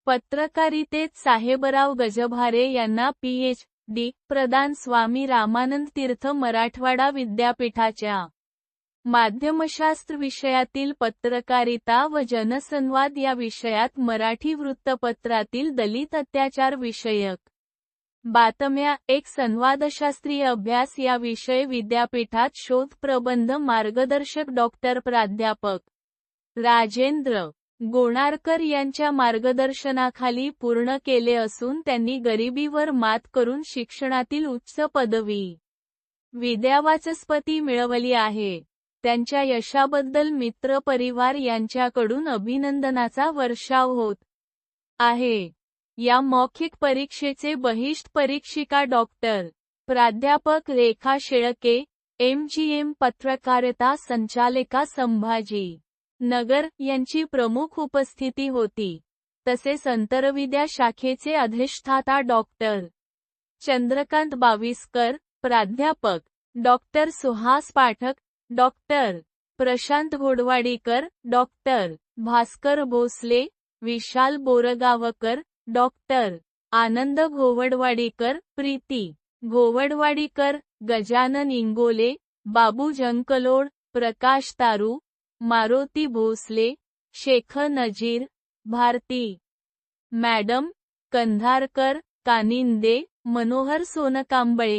पत्रकारितेत साहेबराव गजभारे यांना पी.एच.डी. प्रदान. स्वामी रामानंद तीर्थ मराठवाडा विद्यापीठाच्या माध्यमशास्त्र विषयातील पत्रकारिता व जनसंवाद या विषयात मराठी वृत्तपत्रातील दलित अत्याचार विषयक बातम्या, एक संवादशास्त्रीय अभ्यास या विषय विद्यापीठात शोध प्रबंध मार्गदर्शक डॉक्टर प्राध्यापक राजेंद्र गोणारकर यांच्या मार्गदर्शनाखाली पूर्ण केले असून त्यांनी गरिबीवर मात करून शिक्षणातील उच्च पदवी विद्यावाचस्पती मिळवली आहे. त्यांच्या यशाबद्दल मित्रपरिवार यांच्याकडून अभिनंदनाचा वर्षाव होत आहे. या मौखिक परीक्षेचे बहिष्ठ परीक्षिका डॉक्टर प्राध्यापक रेखा शेळके, एम.जी.एम. पत्रकारिता संचालिका संभाजी नगर यांची प्रमुख उपस्थिती होती. तसेच आंतरविद्या शाखेचे अधिष्ठाता डॉक्टर चंद्रकांत बाविस्कर, प्राध्यापक doctor Suhas Pathak, doctor Prashant Ghodwadikar, doctor Bhaskar Bhosale, Vishal Borgaonkar, doctor Anand Ghowadwadikar, Preeti Ghowadwadikar, Gajanan Ingole, Babu Jankalod, Prakash Taru, Maroti Bhosale, Shaikh Nazir, Bharati madam Kandharkar, Kaninde, Manohar Sonkamble.